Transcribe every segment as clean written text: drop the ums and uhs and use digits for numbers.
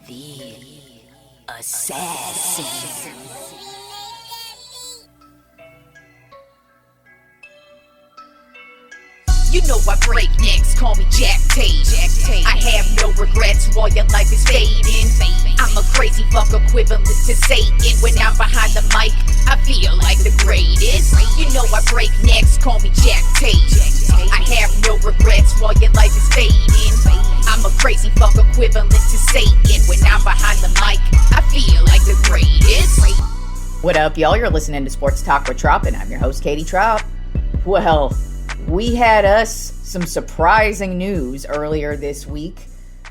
The Assassin. You know I break necks, call me Jack Tate. I have no regrets while your life is fading. I'm a crazy fuck equivalent to Satan. When I'm behind the mic, I feel like the greatest. You know I break necks, call me Jack Tate. I have no regrets while your life is fading. I'm a crazy fuck equivalent to Satan. When I'm behind the mic, I feel like the greatest. What up, y'all? You're listening to Sports Talk with Tropp, and I'm your host, Katie Tropp. Well, we had us some surprising news earlier this week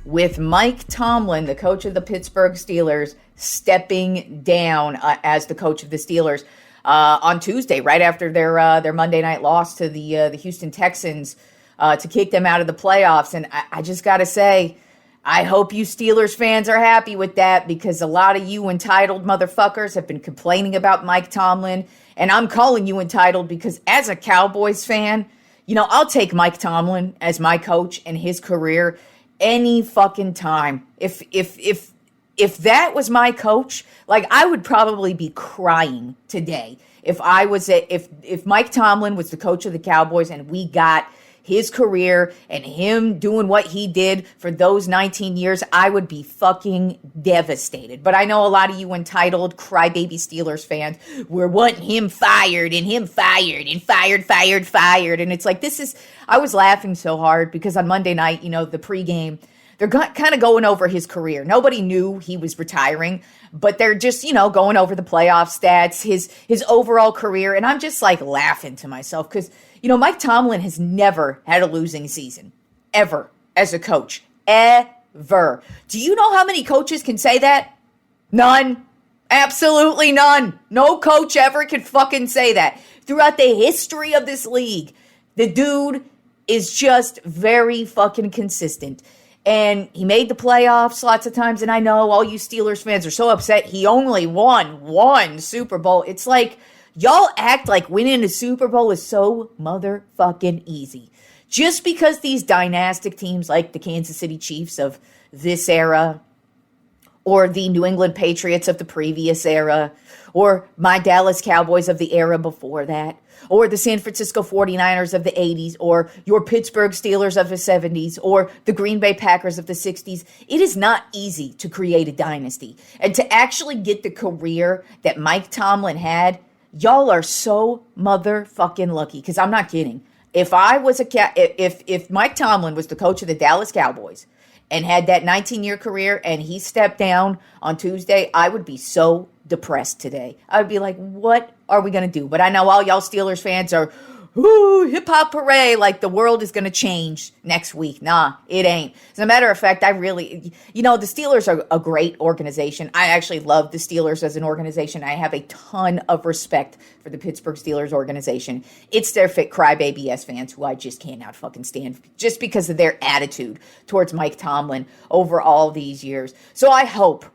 with Mike Tomlin, the coach of the Pittsburgh Steelers, stepping down as the coach of the Steelers on Tuesday, right after their Monday night loss to the Houston Texans to kick them out of the playoffs. And I just got to say, I hope you Steelers fans are happy with that, because a lot of you entitled motherfuckers have been complaining about Mike Tomlin. And I'm calling you entitled because as a Cowboys fan, you know, I'll take Mike Tomlin as my coach and his career any fucking time. If that was my coach, like, I would probably be crying today if Mike Tomlin was the coach of the Cowboys and we got his career and him doing what he did for those 19 years, I would be fucking devastated. But I know a lot of you entitled crybaby Steelers fans were wanting him fired and fired. And it's like, I was laughing so hard because on Monday night, you know, the pregame, they're kind of going over his career. Nobody knew he was retiring, but they're just, you know, going over the playoff stats, his overall career. And I'm just like laughing to myself because, you know, Mike Tomlin has never had a losing season, ever, as a coach, ever. Do you know how many coaches can say that? None. Absolutely none. No coach ever can fucking say that. Throughout the history of this league, the dude is just very fucking consistent. And he made the playoffs lots of times, and I know all you Steelers fans are so upset he only won one Super Bowl. It's like, y'all act like winning a Super Bowl is so motherfucking easy. Just because these dynastic teams like the Kansas City Chiefs of this era, or the New England Patriots of the previous era, or my Dallas Cowboys of the era before that, or the San Francisco 49ers of the 80s, or your Pittsburgh Steelers of the 70s, or the Green Bay Packers of the 60s. It is not easy to create a dynasty. And to actually get the career that Mike Tomlin had, y'all are so motherfucking lucky, because I'm not kidding. If Mike Tomlin was the coach of the Dallas Cowboys and had that 19-year career and he stepped down on Tuesday, I would be so depressed today. I would be like, what are we going to do? But I know all y'all Steelers fans are, ooh, hip-hop hooray, like the world is going to change next week. Nah, it ain't. As a matter of fact, the Steelers are a great organization. I actually love the Steelers as an organization. I have a ton of respect for the Pittsburgh Steelers organization. It's their crybaby-ass fans who I just cannot fucking stand just because of their attitude towards Mike Tomlin over all these years. So I hope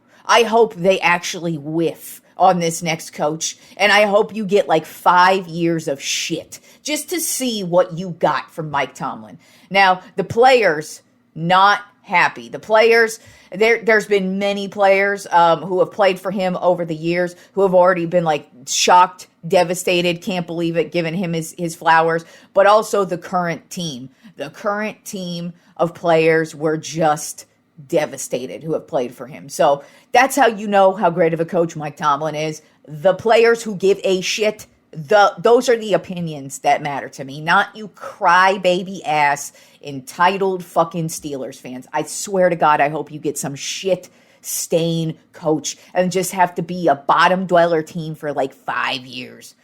they actually whiff on this next coach, and I hope you get like 5 years of shit just to see what you got from Mike Tomlin. Now, the players, not happy. The players, there's been many players who have played for him over the years who have already been like shocked, devastated, can't believe it, giving him his flowers, but also the current team. The current team of players were just devastated who have played for him. So that's how you know how great of a coach Mike Tomlin is. The players who give a shit, those are the opinions that matter to me, not you crybaby ass entitled fucking Steelers fans. I swear to God, I hope you get some shit stain coach and just have to be a bottom dweller team for like 5 years.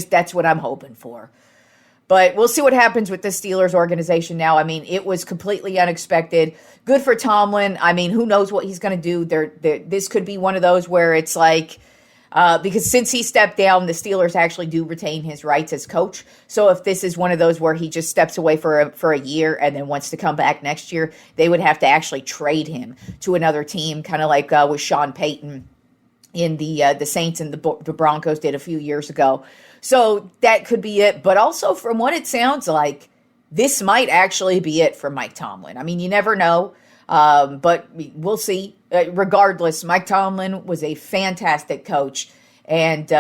That's what I'm hoping for. But we'll see what happens with the Steelers organization now. I mean, it was completely unexpected. Good for Tomlin. I mean, who knows what he's going to do? This could be one of those where it's like, because since he stepped down, the Steelers actually do retain his rights as coach. So if this is one of those where he just steps away for a year and then wants to come back next year, they would have to actually trade him to another team, kind of like with Sean Payton in the Saints and the Broncos did a few years ago. So that could be it. But also from what it sounds like, this might actually be it for Mike Tomlin. I mean, you never know. But we'll see. Regardless, Mike Tomlin was a fantastic coach. And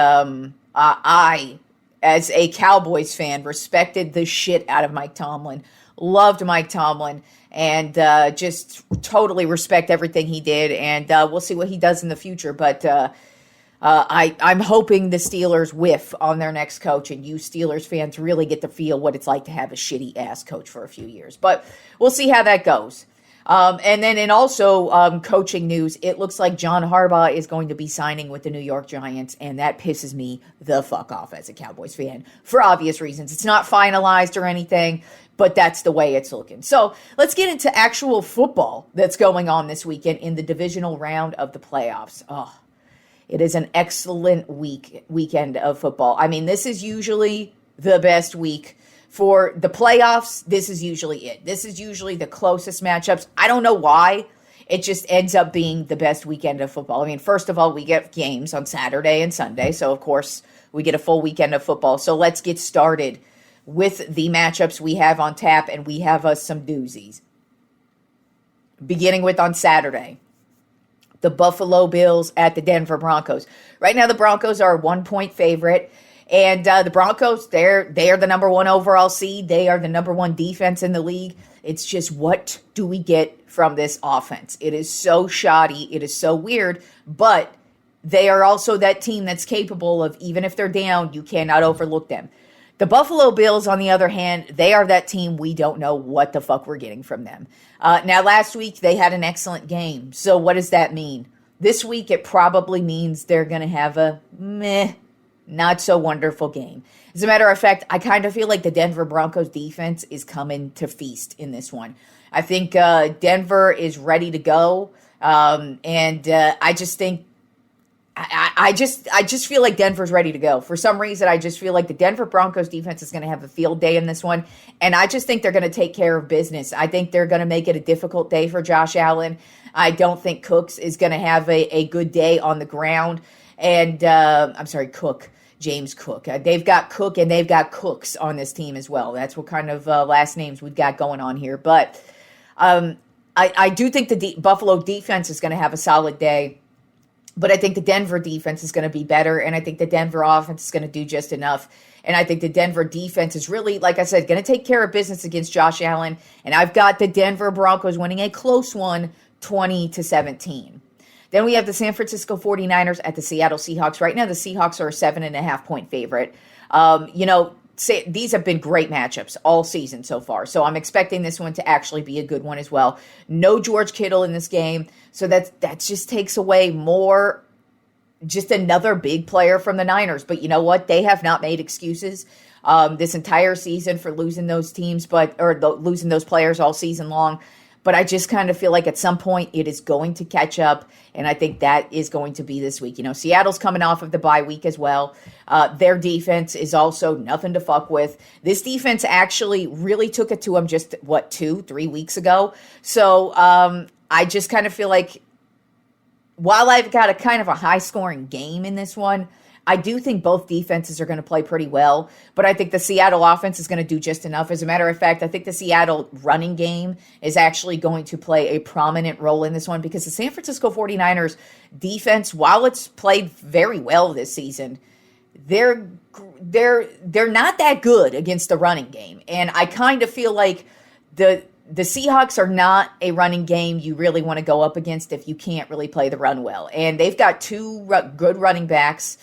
I, as a Cowboys fan, respected the shit out of Mike Tomlin. Loved Mike Tomlin. And just totally respect everything he did. And we'll see what he does in the future. But I'm hoping the Steelers whiff on their next coach, and you Steelers fans really get to feel what it's like to have a shitty-ass coach for a few years. But we'll see how that goes. And then in also coaching news, it looks like John Harbaugh is going to be signing with the New York Giants, and that pisses me the fuck off as a Cowboys fan for obvious reasons. It's not finalized or anything, but that's the way it's looking. So let's get into actual football that's going on this weekend in the divisional round of the playoffs. Oh, it is an excellent weekend of football. I mean, this is usually the best week. For the playoffs, this is usually it. This is usually the closest matchups. I don't know why. It just ends up being the best weekend of football. I mean, first of all, we get games on Saturday and Sunday. So, of course, we get a full weekend of football. So let's get started with the matchups we have on tap, and we have some doozies. Beginning with on Saturday, the Buffalo Bills at the Denver Broncos. Right now, the Broncos are a 1-point favorite. And the Broncos, they are the number one overall seed. They are the number one defense in the league. It's just, what do we get from this offense? It is so shoddy. It is so weird. But they are also that team that's capable of, even if they're down, you cannot overlook them. The Buffalo Bills, on the other hand, they are that team we don't know what the fuck we're getting from them. Now, last week, they had an excellent game. So what does that mean? This week, it probably means they're going to have a meh, not so wonderful game. As a matter of fact, I kind of feel like the Denver Broncos defense is coming to feast in this one. I think Denver is ready to go. And I just think, I just feel like Denver's ready to go. For some reason, I just feel like the Denver Broncos defense is going to have a field day in this one. And I just think they're going to take care of business. I think they're going to make it a difficult day for Josh Allen. I don't think Cooks is going to have a good day on the ground. And James Cook. They've got Cook and they've got Cooks on this team as well. That's what kind of last names we've got going on here. But I do think the Buffalo defense is going to have a solid day. But I think the Denver defense is going to be better. And I think the Denver offense is going to do just enough. And I think the Denver defense is really, like I said, going to take care of business against Josh Allen. And I've got the Denver Broncos winning a close one, 20-17. Then we have the San Francisco 49ers at the Seattle Seahawks. Right now, the Seahawks are a 7.5-point favorite. These have been great matchups all season so far. So I'm expecting this one to actually be a good one as well. No George Kittle in this game. So that just takes away more, just another big player from the Niners. But you know what? They have not made excuses this entire season for losing those teams, losing those players all season long. But I just kind of feel like at some point it is going to catch up, and I think that is going to be this week. You know, Seattle's coming off of the bye week as well. Their defense is also nothing to fuck with. This defense actually really took it to them just, 2-3 weeks ago. So I just kind of feel like while I've got a kind of a high-scoring game in this one, I do think both defenses are going to play pretty well, but I think the Seattle offense is going to do just enough. As a matter of fact, I think the Seattle running game is actually going to play a prominent role in this one because the San Francisco 49ers defense, while it's played very well this season, they're not that good against the running game. And I kind of feel like the Seahawks are not a running game you really want to go up against if you can't really play the run well. And they've got two good running backs.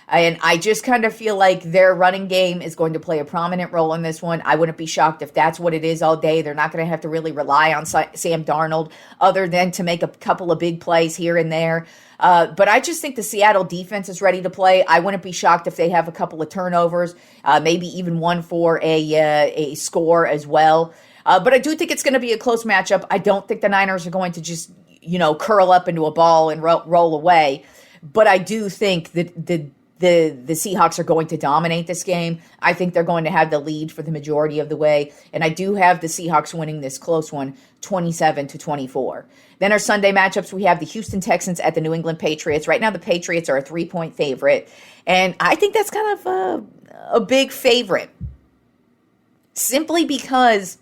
And I just kind of feel like their running game is going to play a prominent role in this one. I wouldn't be shocked if that's what it is all day. They're not going to have to really rely on Sam Darnold other than to make a couple of big plays here and there. But I just think the Seattle defense is ready to play. I wouldn't be shocked if they have a couple of turnovers, maybe even one for a score as well. But I do think it's going to be a close matchup. I don't think the Niners are going to just, curl up into a ball and roll away. But I do think that the Seahawks are going to dominate this game. I think they're going to have the lead for the majority of the way. And I do have the Seahawks winning this close one, 27-24. Then our Sunday matchups, we have the Houston Texans at the New England Patriots. Right now, the Patriots are a 3-point favorite. And I think that's kind of a big favorite. Simply because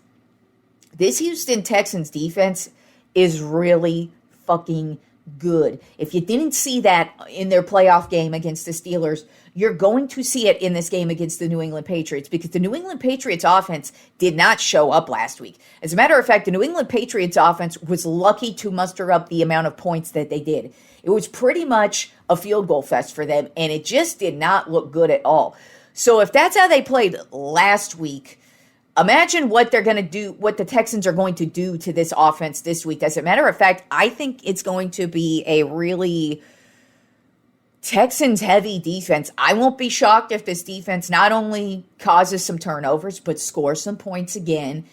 this Houston Texans defense is really fucking good. If you didn't see that in their playoff game against the Steelers, you're going to see it in this game against the New England Patriots, because the New England Patriots offense did not show up last week. As a matter of fact, the New England Patriots offense was lucky to muster up the amount of points that they did. It was pretty much a field goal fest for them, and it just did not look good at all. So if that's how they played last week, imagine what they're going to do, what the Texans are going to do to this offense this week. As a matter of fact, I think it's going to be a really Texans-heavy defense. I won't be shocked if this defense not only causes some turnovers, but scores some points again.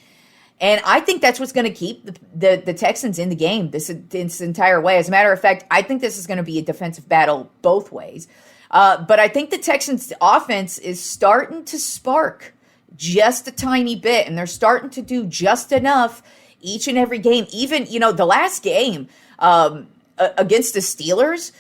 And I think that's what's going to keep the Texans in the game this entire way. As a matter of fact, I think this is going to be a defensive battle both ways. But I think the Texans' offense is starting to spark just a tiny bit, and they're starting to do just enough each and every game. Even, the last game against the Steelers,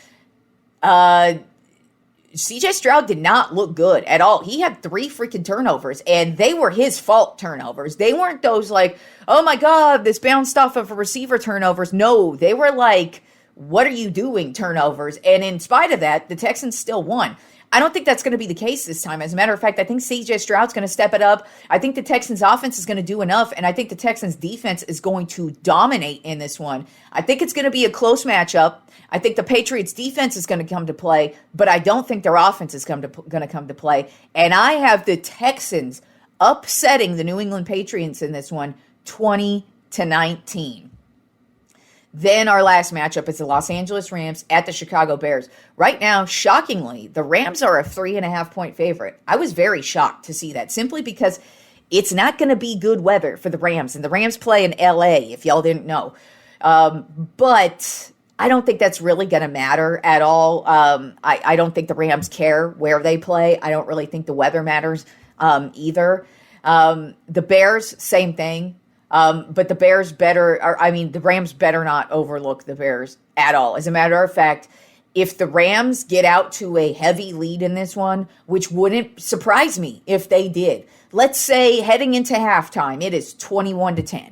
CJ Stroud did not look good at all. He had 3 freaking turnovers, and they were his fault turnovers. They weren't those like, oh my God, this bounced off of a receiver turnovers. No, they were like, what are you doing turnovers? And in spite of that, the Texans still won. I don't think that's going to be the case this time. As a matter of fact, I think CJ Stroud's going to step it up. I think the Texans offense is going to do enough, and I think the Texans defense is going to dominate in this one. I think it's going to be a close matchup. I think the Patriots defense is going to come to play, but I don't think their offense is going to come to play. And I have the Texans upsetting the New England Patriots in this one, 20-19. Then our last matchup is the Los Angeles Rams at the Chicago Bears. Right now, shockingly, the Rams are a 3.5-point favorite. I was very shocked to see that, simply because it's not going to be good weather for the Rams. And the Rams play in LA, if y'all didn't know. But I don't think that's really going to matter at all. I don't think the Rams care where they play. I don't really think the weather matters either. The Bears, same thing. But the the Rams better not overlook the Bears at all. As a matter of fact, if the Rams get out to a heavy lead in this one, which wouldn't surprise me if they did, let's say heading into halftime, it is 21-10.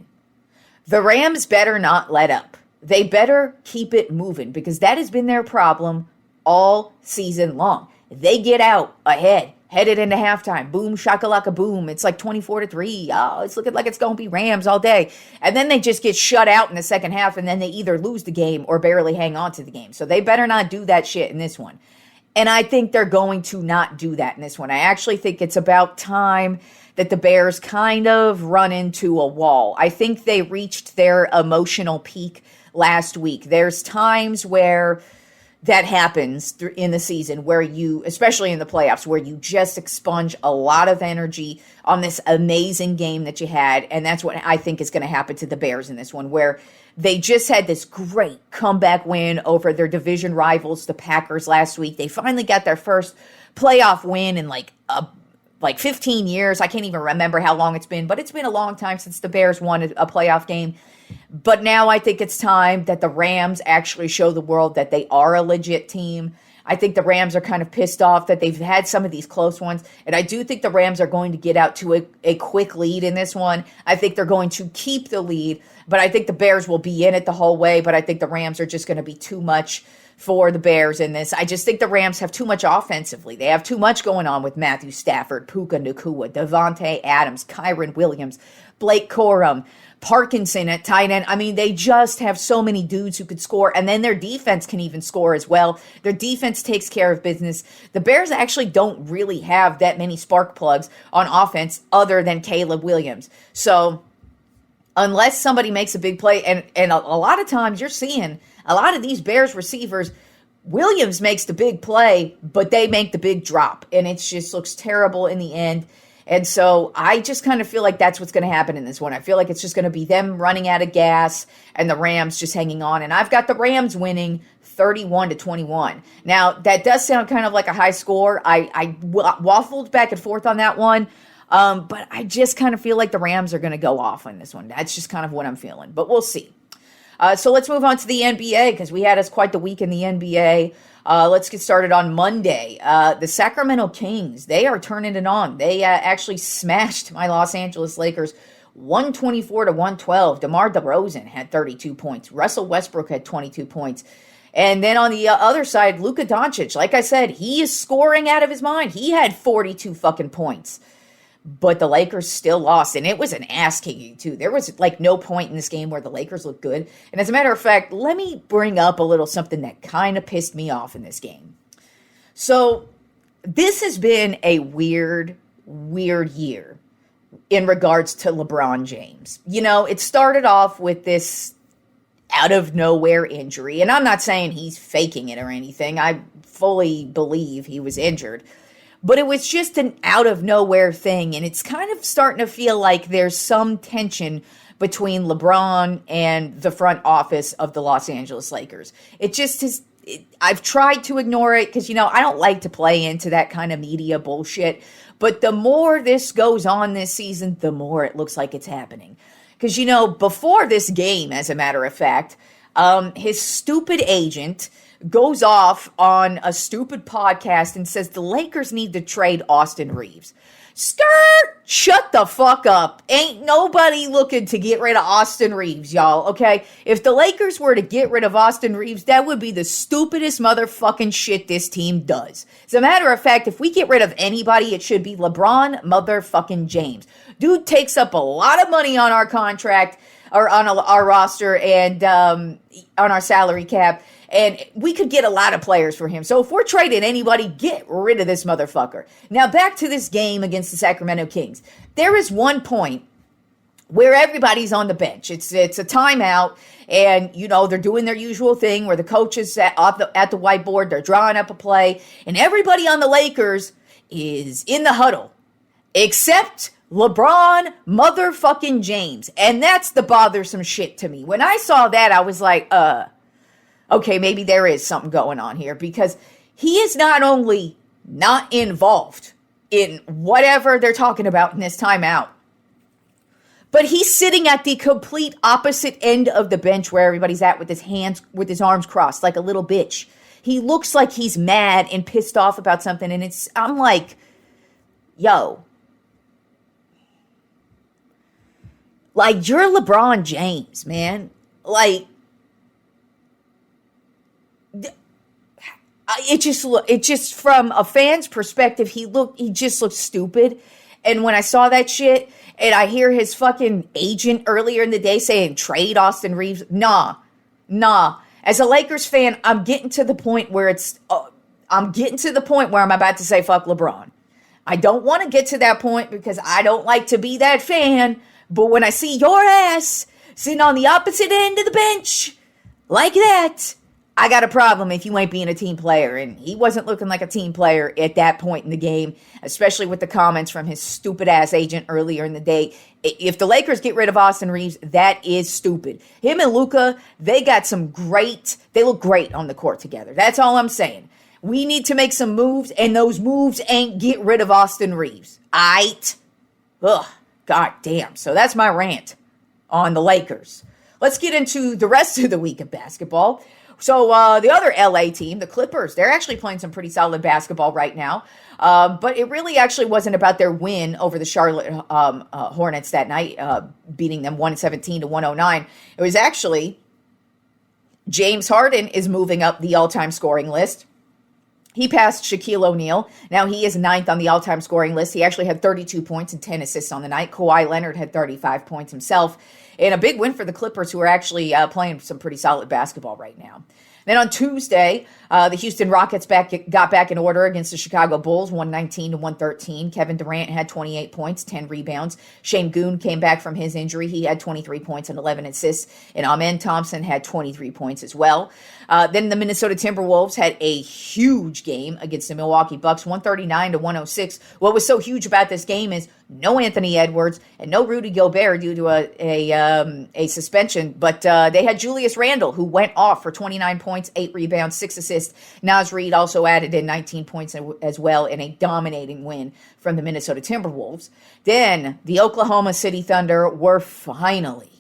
The Rams better not let up. They better keep it moving, because that has been their problem all season long. They get out ahead, headed into halftime. Boom, shakalaka, boom. It's like 24-3. Oh, it's looking like it's going to be Rams all day. And then they just get shut out in the second half, and then they either lose the game or barely hang on to the game. So they better not do that shit in this one. And I think they're going to not do that in this one. I actually think it's about time that the Bears kind of run into a wall. I think they reached their emotional peak last week. There's times where that happens in the season, where you, especially in the playoffs, where you just expunge a lot of energy on this amazing game that you had. And that's what I think is going to happen to the Bears in this one, where they just had this great comeback win over their division rivals, the Packers, last week. They finally got their first playoff win in like 15 years. I can't even remember how long it's been, but it's been a long time since the Bears won a playoff game. But now I think it's time that the Rams actually show the world that they are a legit team. I think the Rams are kind of pissed off that they've had some of these close ones. And I do think the Rams are going to get out to a quick lead in this one. I think they're going to keep the lead, but I think the Bears will be in it the whole way. But I think the Rams are just going to be too much for the Bears in this. I just think the Rams have too much offensively. They have too much going on with Matthew Stafford, Puka Nacua, Devontae Adams, Kyron Williams, Blake Corum, Parkinson at tight end. I mean, they just have so many dudes who could score, and then their defense can even score as well. Their defense takes care of business. The Bears actually don't really have that many spark plugs on offense other than Caleb Williams. So unless somebody makes a big play, and a lot of times you're seeing a lot of these Bears receivers, Williams makes the big play, but they make the big drop, and it just looks terrible in the end. And so I just kind of feel like that's what's going to happen in this one. I feel like it's just going to be them running out of gas and the Rams just hanging on. And I've got the Rams winning 31-21. Now, that does sound kind of like a high score. I waffled back and forth on that one. But I just kind of feel like the Rams are going to go off on this one. That's just kind of what I'm feeling. But we'll see. So let's move on to the NBA, because we had us quite the week in the NBA. Let's get started on Monday. The Sacramento Kings, they are turning it on. They actually smashed my Los Angeles Lakers 124 to 112. DeMar DeRozan had 32 points. Russell Westbrook had 22 points. And then on the other side, Luka Doncic, like I said, he is scoring out of his mind. He had 42 fucking points. But the Lakers still lost, and it was an ass-kicking, too. There was, no point in this game where the Lakers looked good. And as a matter of fact, let me bring up a little something that kind of pissed me off in this game. So, this has been a weird year in regards to LeBron James. It started off with this out-of-nowhere injury, and I'm not saying he's faking it or anything. I fully believe he was injured. But it was just an out-of-nowhere thing, and it's kind of starting to feel like there's some tension between LeBron and the front office of the Los Angeles Lakers. It just is, I've tried to ignore it because, I don't like to play into that kind of media bullshit. But the more this goes on this season, the more it looks like it's happening. Because, before this game, as a matter of fact, his stupid agent goes off on a stupid podcast and says the Lakers need to trade Austin Reeves. Skirt! Shut the fuck up. Ain't nobody looking to get rid of Austin Reeves, y'all, okay? If the Lakers were to get rid of Austin Reeves, that would be the stupidest motherfucking shit this team does. As a matter of fact, if we get rid of anybody, it should be LeBron motherfucking James. Dude takes up a lot of money on our contract, or on our roster, and on our salary cap. And we could get a lot of players for him. So if we're trading anybody, get rid of this motherfucker. Now back to this game against the Sacramento Kings. There is one point where everybody's on the bench. It's a timeout, and they're doing their usual thing where the coach is at the whiteboard. They're drawing up a play, and everybody on the Lakers is in the huddle, except LeBron motherfucking James. And that's the bothersome shit to me. When I saw that, I was like, okay, maybe there is something going on here, because he is not only not involved in whatever they're talking about in this timeout, but he's sitting at the complete opposite end of the bench where everybody's at, with his arms crossed like a little bitch. He looks like he's mad and pissed off about something, and I'm like, yo, you're LeBron James, man. It just from a fan's perspective, he just looked stupid. And when I saw that shit, and I hear his fucking agent earlier in the day saying trade Austin Reeves, nah. As a Lakers fan, I'm getting to the point where I'm about to say fuck LeBron. I don't want to get to that point because I don't like to be that fan. But when I see your ass sitting on the opposite end of the bench like that, I got a problem if you ain't being a team player. And he wasn't looking like a team player at that point in the game, especially with the comments from his stupid ass agent earlier in the day. If the Lakers get rid of Austin Reeves, that is stupid. Him and Luka, they look great on the court together. That's all I'm saying. We need to make some moves, and those moves ain't get rid of Austin Reeves. Ugh, god damn. So that's my rant on the Lakers. Let's get into the rest of the week of basketball. So the other LA team, the Clippers, they're actually playing some pretty solid basketball right now. But it really actually wasn't about their win over the Charlotte Hornets that night, beating them 117 to 109. It was actually James Harden is moving up the all-time scoring list. He passed Shaquille O'Neal. Now he is 9th on the all-time scoring list. He actually had 32 points and 10 assists on the night. Kawhi Leonard had 35 points himself. And a big win for the Clippers, who are actually playing some pretty solid basketball right now. Then on Tuesday, the Houston Rockets got back in order against the Chicago Bulls, 119 to 113. Kevin Durant had 28 points, 10 rebounds. Shane Goon came back from his injury. He had 23 points and 11 assists. And Amen Thompson had 23 points as well. Then the Minnesota Timberwolves had a huge game against the Milwaukee Bucks, 139 to 106. What was so huge about this game is no Anthony Edwards and no Rudy Gobert due to a suspension, but they had Julius Randle, who went off for 29 points, 8 rebounds, 6 assists. Naz Reid also added in 19 points as well in a dominating win from the Minnesota Timberwolves. Then the Oklahoma City Thunder were finally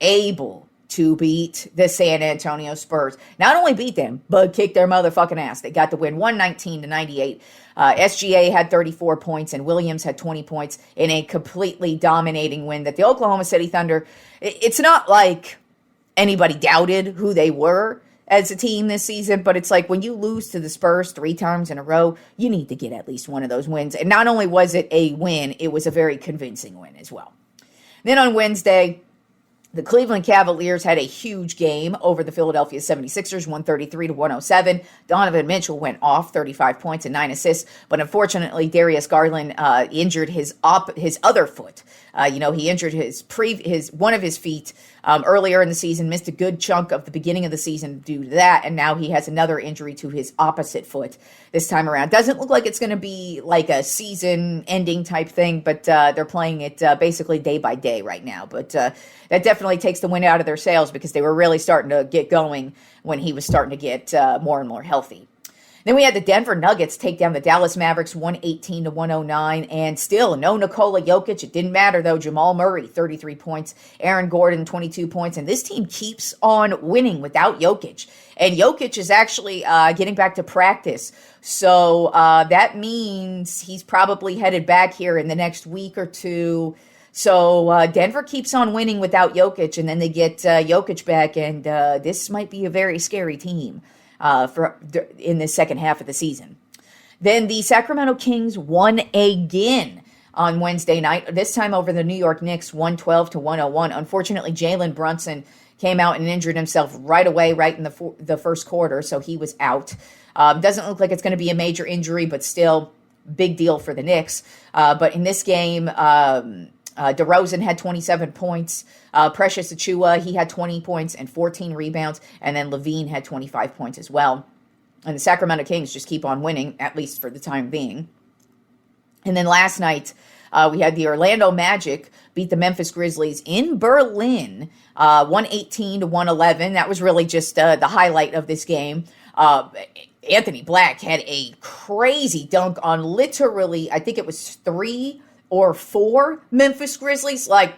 able to beat the San Antonio Spurs. Not only beat them, but kick their motherfucking ass. They got the win 119-98. SGA had 34 points and Williams had 20 points in a completely dominating win that the Oklahoma City Thunder, it's not like anybody doubted who they were as a team this season, but it's like when you lose to the Spurs 3 times in a row, you need to get at least one of those wins. And not only was it a win, it was a very convincing win as well. Then on Wednesday, the Cleveland Cavaliers had a huge game over the Philadelphia 76ers, 133-107. Donovan Mitchell went off, 35 points and 9 assists, but unfortunately, Darius Garland injured his other foot. He injured one of his feet earlier in the season, missed a good chunk of the beginning of the season due to that, and now he has another injury to his opposite foot this time around. Doesn't look like it's going to be like a season-ending type thing, but they're playing it basically day by day right now. But that definitely takes the wind out of their sails because they were really starting to get going when he was starting to get more and more healthy. Then we had the Denver Nuggets take down the Dallas Mavericks 118-109, and still no Nikola Jokic. It didn't matter, though. Jamal Murray, 33 points. Aaron Gordon, 22 points. And this team keeps on winning without Jokic. And Jokic is actually getting back to practice. So that means he's probably headed back here in the next week or two. So Denver keeps on winning without Jokic, and then they get Jokic back, and this might be a very scary team in the second half of the season. Then the Sacramento Kings won again on Wednesday night, this time over the New York Knicks, 112-101. Unfortunately, Jalen Brunson came out and injured himself right away, right in the first quarter, so he was out. Doesn't look like it's going to be a major injury, but still big deal for the Knicks. But in this game, DeRozan had 27 points. Precious Achiuwa, he had 20 points and 14 rebounds. And then Levine had 25 points as well. And the Sacramento Kings just keep on winning, at least for the time being. And then last night, we had the Orlando Magic beat the Memphis Grizzlies in Berlin, 118-111. That was really just the highlight of this game. Anthony Black had a crazy dunk on literally, I think it was 3 or 4 Memphis Grizzlies. Like,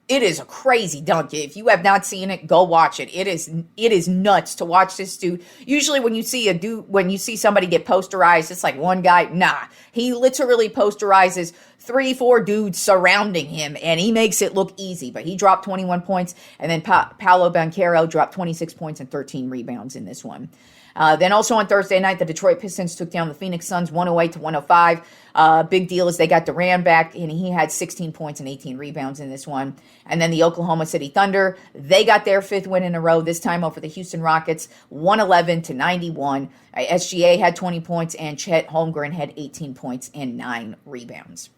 it is a crazy dunk. If you have not seen it, go watch it. It is nuts to watch this dude. Usually when you see somebody get posterized, it's like one guy. Nah, he literally posterizes 3-4 dudes surrounding him, and he makes it look easy. But he dropped 21 points, and then Paolo Banchero dropped 26 points and 13 rebounds in this one. Then also on Thursday night, the Detroit Pistons took down the Phoenix Suns 108-105. Big deal is they got Durant back, and he had 16 points and 18 rebounds in this one. And then the Oklahoma City Thunder, they got their 5th win in a row, this time over the Houston Rockets, 111-91. SGA had 20 points, and Chet Holmgren had 18 points and 9 rebounds.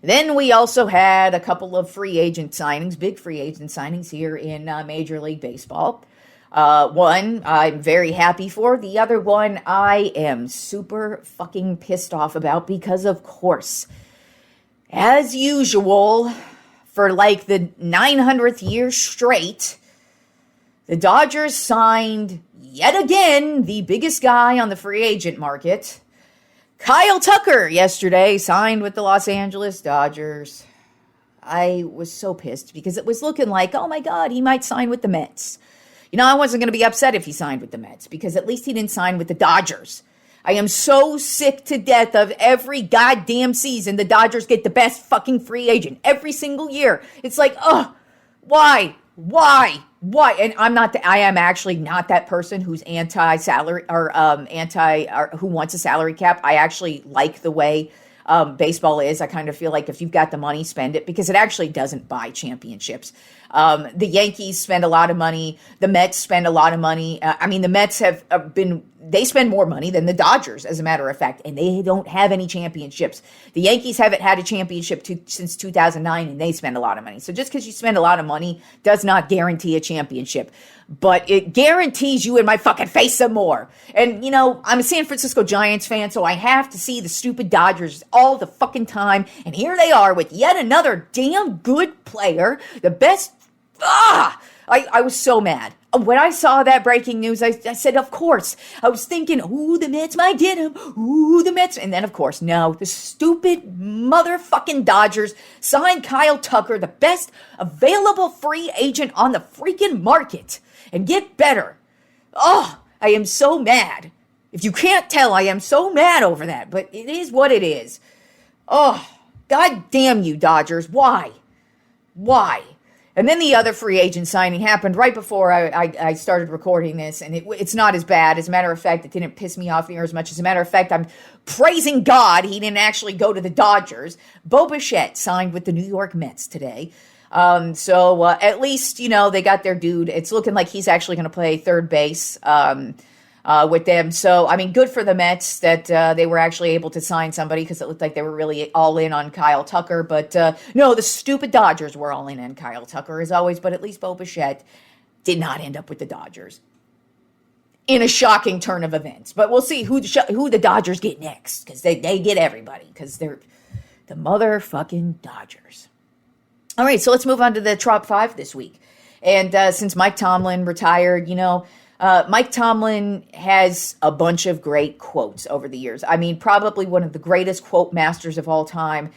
Then we also had a couple of free agent signings, big free agent signings here in Major League Baseball. One I'm very happy for. The other one I am super fucking pissed off about because, of course, as usual, for like the 900th year straight, the Dodgers signed yet again the biggest guy on the free agent market. Kyle Tucker yesterday signed with the Los Angeles Dodgers. I was so pissed because it was looking like, oh my God, he might sign with the Mets. You know, I wasn't going to be upset if he signed with the Mets because at least he didn't sign with the Dodgers. I am so sick to death of every goddamn season the Dodgers get the best fucking free agent every single year. It's like, why? And I am actually not that person who's anti-salary or who wants a salary cap. I actually like the way baseball is. I kind of feel like if you've got the money, spend it, because it actually doesn't buy championships. The Yankees spend a lot of money. The Mets spend a lot of money. The Mets they spend more money than the Dodgers, as a matter of fact, and they don't have any championships. The Yankees haven't had a championship since 2009, and they spend a lot of money. So just because you spend a lot of money does not guarantee a championship, but it guarantees you in my fucking face some more. And, you know, I'm a San Francisco Giants fan, so I have to see the stupid Dodgers all the fucking time, and here they are with yet another damn good player, the best. I was so mad. when I saw that breaking news, I said, of course. I was thinking, ooh, the Mets might get him. Ooh, the Mets. And then, of course, no. The stupid motherfucking Dodgers signed Kyle Tucker, the best available free agent on the freaking market. And get better. Oh, I am so mad. If you can't tell, I am so mad over that. But it is what it is. Oh, God damn you, Dodgers. Why? Why? And then the other free agent signing happened right before I started recording this, and it's not as bad. As a matter of fact, it didn't piss me off near as much. As a matter of fact, I'm praising God he didn't actually go to the Dodgers. Bo Bichette signed with the New York Mets today. So at least, they got their dude. It's looking like he's actually going to play third base with them. So, I mean, good for the Mets that they were actually able to sign somebody because it looked like they were really all in on Kyle Tucker. But no, the stupid Dodgers were all in on Kyle Tucker as always. But at least Bo Bichette did not end up with the Dodgers in a shocking turn of events. But we'll see who the Dodgers get next because they get everybody because they're the motherfucking Dodgers. All right, so let's move on to the Tropp 5 this week. And since Mike Tomlin retired, Mike Tomlin has a bunch of great quotes over the years. I mean, probably one of the greatest quote masters of all time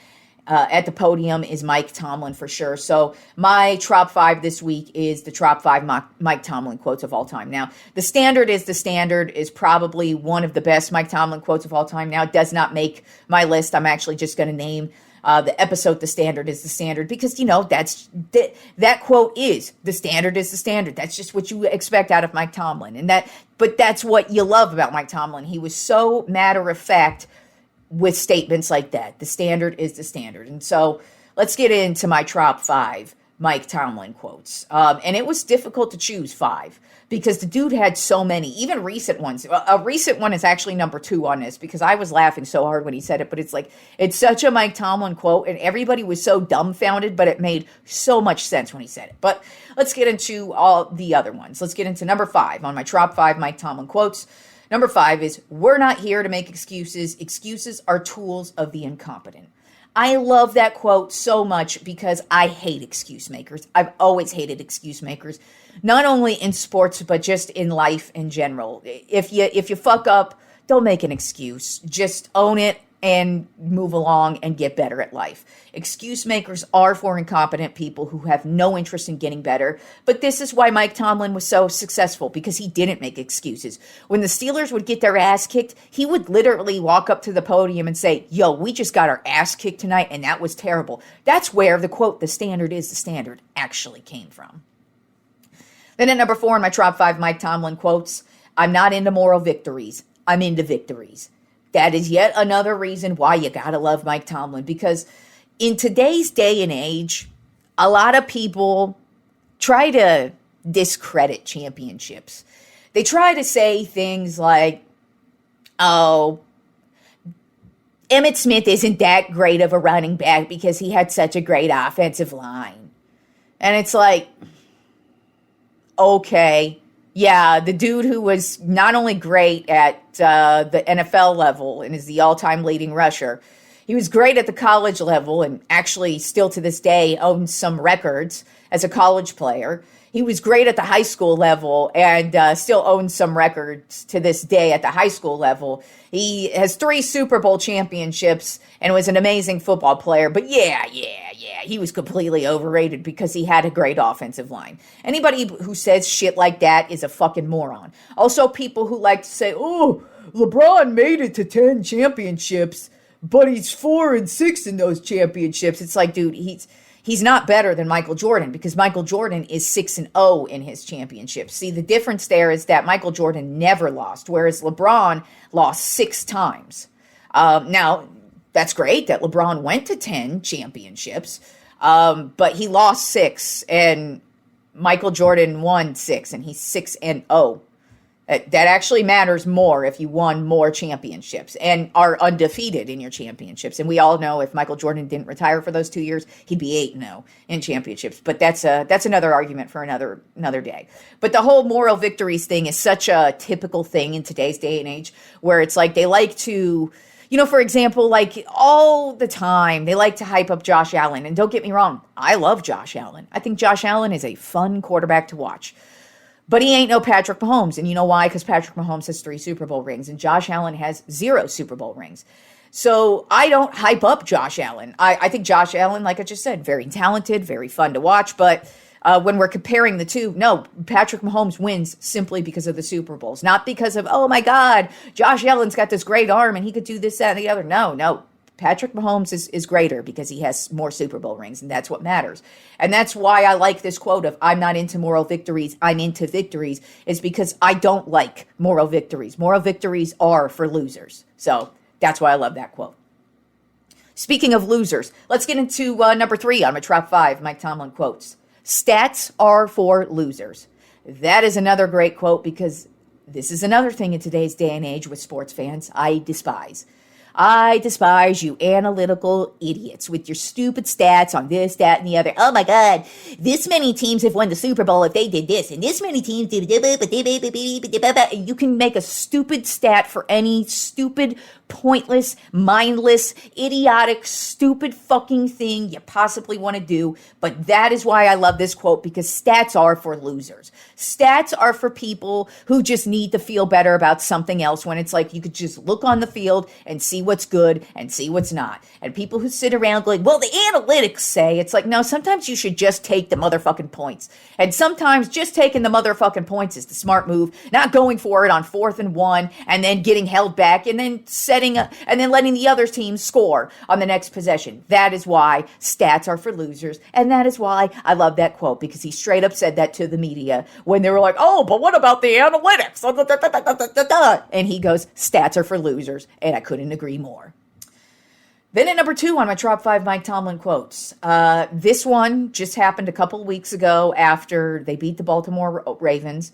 at the podium is Mike Tomlin for sure. So my Tropp 5 this week is the Tropp 5 Mike Tomlin quotes of all time. Now, the standard is probably one of the best Mike Tomlin quotes of all time. Now, it does not make my list. I'm actually just going to name the episode, The Standard is the Standard, because, that quote is, the standard is the standard. That's just what you expect out of Mike Tomlin. But that's what you love about Mike Tomlin. He was so matter of fact with statements like that. The standard is the standard. And so let's get into my Tropp 5 Mike Tomlin quotes. And it was difficult to choose 5 because the dude had so many, even recent ones. A recent one is actually number 2 on this because I was laughing so hard when he said it, but it's such a Mike Tomlin quote and everybody was so dumbfounded, but it made so much sense when he said it. But let's get into all the other ones. Let's get into number 5 on my Tropp 5 Mike Tomlin quotes. Number 5 is, we're not here to make excuses. Excuses are tools of the incompetent. I love that quote so much because I hate excuse makers. I've always hated excuse makers, not only in sports, but just in life in general. If you fuck up, don't make an excuse. Just own it and move along and get better at life. Excuse makers are for incompetent people who have no interest in getting better. But this is why Mike Tomlin was so successful, because he didn't make excuses. When the Steelers would get their ass kicked, he would literally walk up to the podium and say, yo, we just got our ass kicked tonight and that was terrible. That's where the quote, the standard is the standard, actually came from. Then at number 4 in my Tropp 5 Mike Tomlin quotes, I'm not into moral victories. I'm into victories. That is yet another reason why you gotta love Mike Tomlin, because in today's day and age, a lot of people try to discredit championships. They try to say things like, oh, Emmitt Smith isn't that great of a running back because he had such a great offensive line. And it's like, okay, yeah, the dude who was not only great at the NFL level and is the all-time leading rusher, he was great at the college level and actually still to this day owns some records as a college player. He was great at the high school level and still owns some records to this day at the high school level. He has 3 Super Bowl championships and was an amazing football player. But yeah, he was completely overrated because he had a great offensive line. Anybody who says shit like that is a fucking moron. Also, people who like to say, oh, LeBron made it to 10 championships, but he's 4-6 in those championships. It's like, dude, he's not better than Michael Jordan because Michael Jordan is 6-0 in his championships. See, the difference there is that Michael Jordan never lost, whereas LeBron lost 6 times. Now, that's great that LeBron went to 10 championships, but he lost 6, and Michael Jordan won 6, and he's 6-0. That actually matters more if you won more championships and are undefeated in your championships. And we all know if Michael Jordan didn't retire for those 2 years, he'd be 8-0 in championships. But that's another argument for another day. But the whole moral victories thing is such a typical thing in today's day and age, where it's like they like to, for example, like all the time, they like to hype up Josh Allen. And don't get me wrong, I love Josh Allen. I think Josh Allen is a fun quarterback to watch. But he ain't no Patrick Mahomes. And you know why? Because Patrick Mahomes has 3 Super Bowl rings and Josh Allen has 0 Super Bowl rings. So I don't hype up Josh Allen. I think Josh Allen, like I just said, very talented, very fun to watch. But when we're comparing the two, no, Patrick Mahomes wins simply because of the Super Bowls. Not because of, oh my God, Josh Allen's got this great arm and he could do this, that, and the other. No. Patrick Mahomes is greater because he has more Super Bowl rings, and that's what matters. And that's why I like this quote of, I'm not into moral victories, I'm into victories, is because I don't like moral victories. Moral victories are for losers. So that's why I love that quote. Speaking of losers, let's get into number 3 on my top 5, Mike Tomlin quotes. Stats are for losers. That is another great quote because this is another thing in today's day and age with sports fans I despise. I despise you analytical idiots with your stupid stats on this, that, and the other. Oh my God, this many teams have won the Super Bowl if they did this, and this many teams did. You can make a stupid stat for any stupid, pointless, mindless, idiotic, stupid fucking thing you possibly want to do. But that is why I love this quote, because stats are for losers. Stats are for people who just need to feel better about something else when it's like you could just look on the field and see what's good and see what's not. And people who sit around going, well, the analytics say, it's like, no, sometimes you should just take the motherfucking points. And sometimes just taking the motherfucking points is the smart move, not going for it on 4th and 1 and then getting held back and then and then letting the other team score on the next possession. That is why stats are for losers. And that is why I love that quote, because he straight up said that to the media when they were like, oh, but what about the analytics? And he goes, stats are for losers. And I couldn't agree more. Then at number 2 on my top 5 Mike Tomlin quotes. This one just happened a couple of weeks ago after they beat the Baltimore Ravens.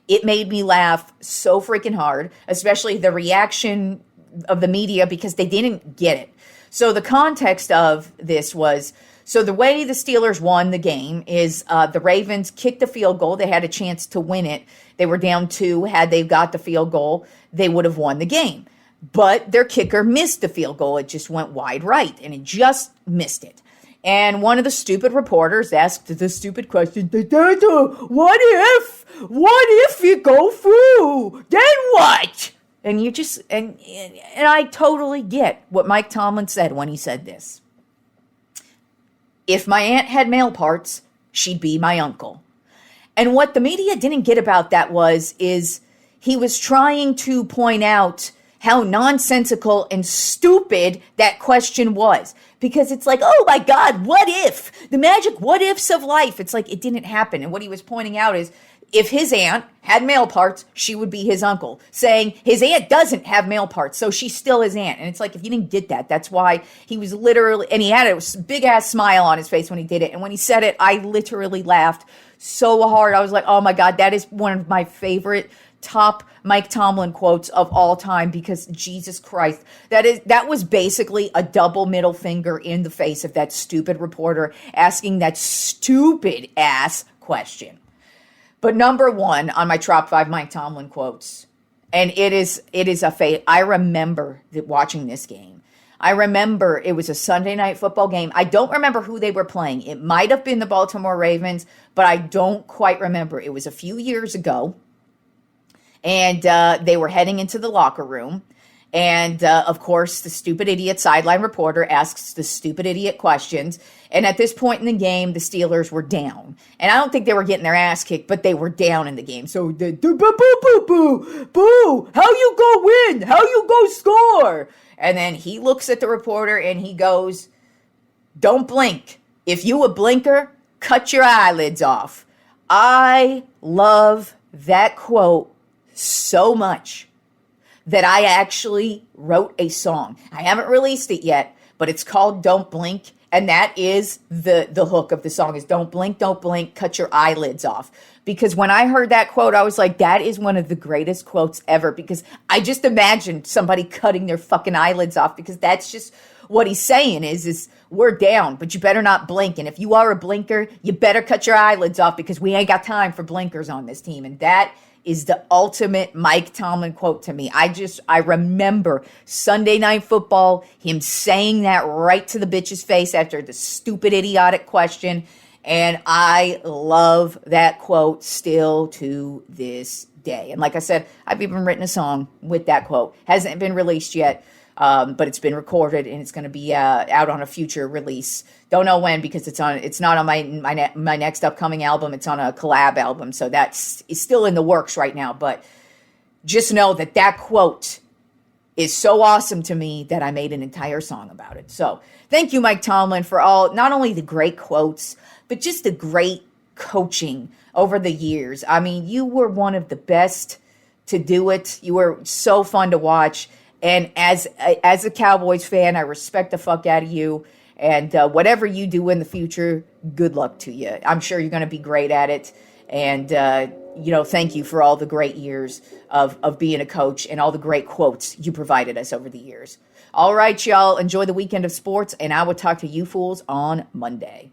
It made me laugh so freaking hard, especially the reaction of the media because they didn't get it. So the context of this was, so the way the Steelers won the game is the Ravens kicked the field goal. They had a chance to win it. They were down 2. Had they got the field goal, they would have won the game. But their kicker missed the field goal. It just went wide right, and it just missed it. And one of the stupid reporters asked the stupid question, what if you go through? Then what? And you just, and I totally get what Mike Tomlin said when he said this. If my aunt had male parts, she'd be my uncle. And what the media didn't get about that is he was trying to point out how nonsensical and stupid that question was. Because it's like, oh my God, what if? The magic what ifs of life. It's like, it didn't happen. And what he was pointing out is, if his aunt had male parts, she would be his uncle. Saying his aunt doesn't have male parts, so she's still his aunt. And it's like, if you didn't get that, that's why he was literally, and he had a big-ass smile on his face when he did it. And when he said it, I literally laughed so hard. I was like, oh my God, that is one of my favorite top Mike Tomlin quotes of all time, because Jesus Christ, that was basically a double middle finger in the face of that stupid reporter asking that stupid ass question. But number 1 on my top 5 Mike Tomlin quotes, and it is a fate. I remember watching this game. I remember it was a Sunday night football game. I don't remember who they were playing. It might have been the Baltimore Ravens, but I don't quite remember. It was a few years ago, and they were heading into the locker room. And, of course, the stupid idiot sideline reporter asks the stupid idiot questions. And at this point in the game, the Steelers were down. And I don't think they were getting their ass kicked, but they were down in the game. So, boo, how you go win? How you go score? And then he looks at the reporter and he goes, don't blink. If you a blinker, cut your eyelids off. I love that quote so much that I actually wrote a song. I haven't released it yet, but it's called Don't Blink. And that is the hook of the song is don't blink, cut your eyelids off. Because when I heard that quote, I was like, that is one of the greatest quotes ever. Because I just imagined somebody cutting their fucking eyelids off, because that's just what he's saying is we're down, but you better not blink. And if you are a blinker, you better cut your eyelids off, because we ain't got time for blinkers on this team. And that is the ultimate Mike Tomlin quote to me. I remember Sunday Night Football, him saying that right to the bitch's face after the stupid idiotic question. And I love that quote still to this day. And like I said, I've even written a song with that quote. Hasn't been released yet, but it's been recorded and it's going to be out on a future release. Don't know when because it's not on my next upcoming album. It's on a collab album, so it's still in the works right now. But just know that quote is so awesome to me that I made an entire song about it. So thank you, Mike Tomlin, for not only the great quotes, but just the great coaching over the years. I mean, you were one of the best to do it. You were so fun to watch. And as a Cowboys fan, I respect the fuck out of you. And whatever you do in the future, good luck to you. I'm sure you're going to be great at it. And, thank you for all the great years of being a coach and all the great quotes you provided us over the years. All right, y'all, enjoy the weekend of sports, and I will talk to you fools on Monday.